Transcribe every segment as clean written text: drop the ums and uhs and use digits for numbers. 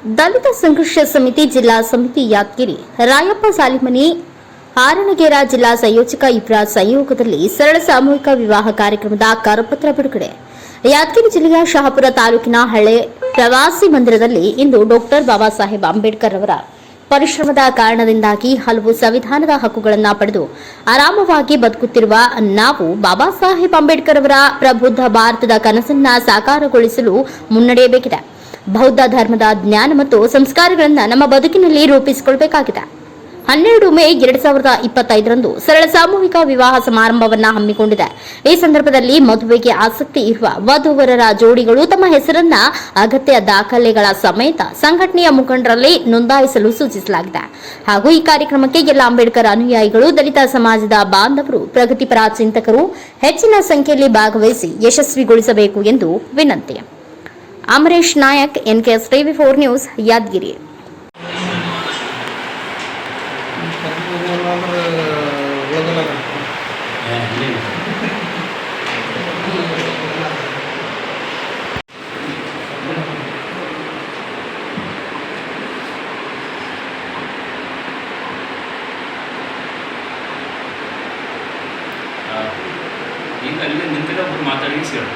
ದಲಿತ ಸಂಘರ್ಷ ಸಮಿತಿ ಜಿಲ್ಲಾ ಸಮಿತಿ ಯಾದಗಿರಿ ರಾಯಪ್ಪ ಸಾಲಿಮನಿ ಹಾರಣಗೇರ ಜಿಲ್ಲಾ ಸಂಯೋಜಕ ಇಬ್ರಾಜ್ ಸಂಯೋಗದಲ್ಲಿ ಸರಳ ಸಾಮೂಹಿಕ ವಿವಾಹ ಕಾರ್ಯಕ್ರಮದ ಕರಪತ್ರ ಬಿಡುಗಡೆ. ಯಾದಗಿರಿ ಜಿಲ್ಲೆಯ ಶಹಾಪುರ ತಾಲೂಕಿನ ಹಳೆ ಪ್ರವಾಸಿ ಮಂದಿರದಲ್ಲಿ ಇಂದು ಡಾಕ್ಟರ್ ಬಾಬಾ ಸಾಹೇಬ್ ಅಂಬೇಡ್ಕರ್ ಅವರ ಪರಿಶ್ರಮದ ಕಾರಣದಿಂದಾಗಿ ಹಲವು ಸಂವಿಧಾನದ ಹಕ್ಕುಗಳನ್ನು ಪಡೆದು ಆರಾಮವಾಗಿ ಬದುಕುತ್ತಿರುವ ನಾವು ಬಾಬಾ ಸಾಹೇಬ್ ಅಂಬೇಡ್ಕರ್ ಅವರ ಪ್ರಬುದ್ಧ ಭಾರತದ ಕನಸನ್ನ ಸಾಕಾರಗೊಳಿಸಲು ಮುನ್ನಡೆಯಬೇಕಿದೆ. ಬೌದ್ಧ ಧರ್ಮದ ಜ್ಞಾನ ಮತ್ತು ಸಂಸ್ಕಾರಗಳನ್ನು ನಮ್ಮ ಬದುಕಿನಲ್ಲಿ ರೂಪಿಸಿಕೊಳ್ಳಬೇಕಾಗಿದೆ. 12 ಮೇ 2025ರಂದು ಸರಳ ಸಾಮೂಹಿಕ ವಿವಾಹ ಸಮಾರಂಭವನ್ನು ಹಮ್ಮಿಕೊಂಡಿದೆ. ಈ ಸಂದರ್ಭದಲ್ಲಿ ಮದುವೆಗೆ ಆಸಕ್ತಿ ಇರುವ ವಧುವರರ ಜೋಡಿಗಳು ತಮ್ಮ ಹೆಸರನ್ನ ಅಗತ್ಯ ದಾಖಲೆಗಳ ಸಮೇತ ಸಂಘಟನೆಯ ಮುಖಂಡರಲ್ಲಿ ನೋಂದಾಯಿಸಲು ಸೂಚಿಸಲಾಗಿದೆ. ಹಾಗೂ ಈ ಕಾರ್ಯಕ್ರಮಕ್ಕೆ ಎಲ್ಲ ಅಂಬೇಡ್ಕರ್ ಅನುಯಾಯಿಗಳು, ದಲಿತ ಸಮಾಜದ ಬಾಂಧವರು, ಪ್ರಗತಿಪರ ಚಿಂತಕರು ಹೆಚ್ಚಿನ ಸಂಖ್ಯೆಯಲ್ಲಿ ಭಾಗವಹಿಸಿ ಯಶಸ್ವಿಗೊಳಿಸಬೇಕು ಎಂದು ವಿನಂತಿ. Amaresh Nayak, NKS TV4 news, Yadgir. ಈಗ ಅಲ್ಲಿ ನಿಂತಿದ್ದ ಒಬ್ಬರು ಮಾತಾಡಿ ಸರ್.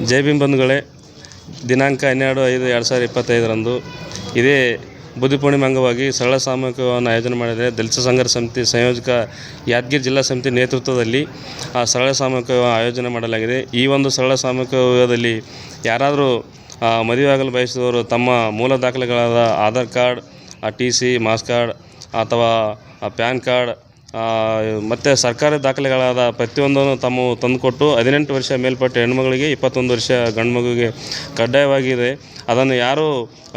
ಜೈ ಭೀಮ್ ಬಂಧುಗಳೇ, ದಿನಾಂಕ 12/5/2025ರಂದು ಇದೇ ಬುದ್ಧಿ ಪೂರ್ಣಿಮೆ ಅಂಗವಾಗಿ ಸರಳ ಸಾಮೂಹಿಕವನ್ನು ಆಯೋಜನೆ ಮಾಡಿದೆ. ದಲಿತ ಸಂಘರ್ಷ ಸಮಿತಿ ಸಂಯೋಜಕ ಯಾದಗಿರಿ ಜಿಲ್ಲಾ ಸಮಿತಿ ನೇತೃತ್ವದಲ್ಲಿ ಸರಳ ಸಾಮೂಹಿಕ ಆಯೋಜನೆ ಮಾಡಲಾಗಿದೆ. ಈ ಒಂದು ಸರಳ ಸಾಮೂಹಿಕ ವಿವಾಹದಲ್ಲಿ ಯಾರಾದರೂ ಮದುವೆ ಆಗಲು ಬಯಸಿದವರು ತಮ್ಮ ಮೂಲ ದಾಖಲೆಗಳಾದ Aadhaar card, TC, marks card ಅಥವಾ ಪ್ಯಾನ್ ಕಾರ್ಡ್ ಮತ್ತು ಸರ್ಕಾರಿ ದಾಖಲೆಗಳಾದ ಪ್ರತಿಯೊಂದನ್ನು ತಂದುಕೊಟ್ಟು 18 ವರ್ಷ ಮೇಲ್ಪಟ್ಟ ಹೆಣ್ಮಗಳಿಗೆ 21 ವರ್ಷ ಗಂಡು ಮಗುವಿಗೆ ಕಡ್ಡಾಯವಾಗಿದೆ. ಅದನ್ನು ಯಾರೂ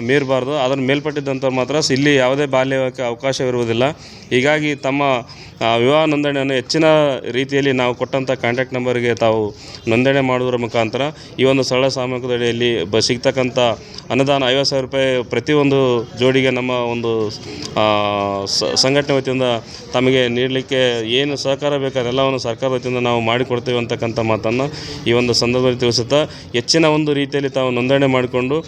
ಮೀರಬಾರ್ದು. ಅದನ್ನು ಮೇಲ್ಪಟ್ಟಿದ್ದಂಥವ್ರು ಮಾತ್ರ ಇಲ್ಲಿ ಯಾವುದೇ ಬಾಲ್ಯಕ್ಕೆ ಅವಕಾಶವಿರುವುದಿಲ್ಲ. ಹೀಗಾಗಿ ತಮ್ಮ ವಿವಾಹ ನೋಂದಣಿಯನ್ನು ಹೆಚ್ಚಿನ ರೀತಿಯಲ್ಲಿ ನಾವು ಕೊಟ್ಟಂಥ ಕಾಂಟ್ಯಾಕ್ಟ್ ನಂಬರ್ಗೆ ತಾವು ನೋಂದಣಿ ಮಾಡುವುದರ ಮುಖಾಂತರ ಈ ಒಂದು ಸರಳ ಸಾಮೂಹಿಕದ ಅಡಿಯಲ್ಲಿ ಸಿಗ್ತಕ್ಕಂಥ ಅನುದಾನ 50,000 ರೂಪಾಯಿ ಪ್ರತಿಯೊಂದು ಜೋಡಿಗೆ ನಮ್ಮ ಒಂದು ಸಂಘಟನೆ ವತಿಯಿಂದ ತಮಗೆ ನೀಡಲಿಕ್ಕೆ ಏನು ಸಹಕಾರ ಬೇಕಾದ ಎಲ್ಲವನ್ನು ಸರ್ಕಾರದ ವತಿಯಿಂದ ನಾವು ಮಾಡಿಕೊಡ್ತೇವೆ ಅಂತಕ್ಕಂಥ ಮಾತನ್ನು ಈ ಒಂದು ಸಂದರ್ಭದಲ್ಲಿ ತಿಳಿಸುತ್ತಾ, ಹೆಚ್ಚಿನ ಒಂದು ರೀತಿಯಲ್ಲಿ ತಾವು ನೋಂದಣಿ ಮಾಡಿಕೊಂಡು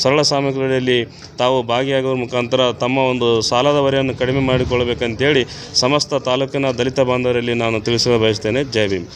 ಸರಳ ಸಾಮಗ್ರಿಗಳಲ್ಲಿ ತಾವು ಭಾಗಿಯಾಗುವ ಮುಖಾಂತರ ತಮ್ಮ ಒಂದು ಸಾಲದ ಹೊರೆಯನ್ನು ಕಡಿಮೆ ಮಾಡಿಕೊಳ್ಳಬೇಕಂತೇಳಿ ಸಮಸ್ತ ತಾಲೂಕಿನ ದಲಿತ ಬಾಂಧವರಲ್ಲಿ ನಾನು ತಿಳಿಸಲು ಬಯಸ್ತೇನೆ. ಜೈ ಭೀಮ್.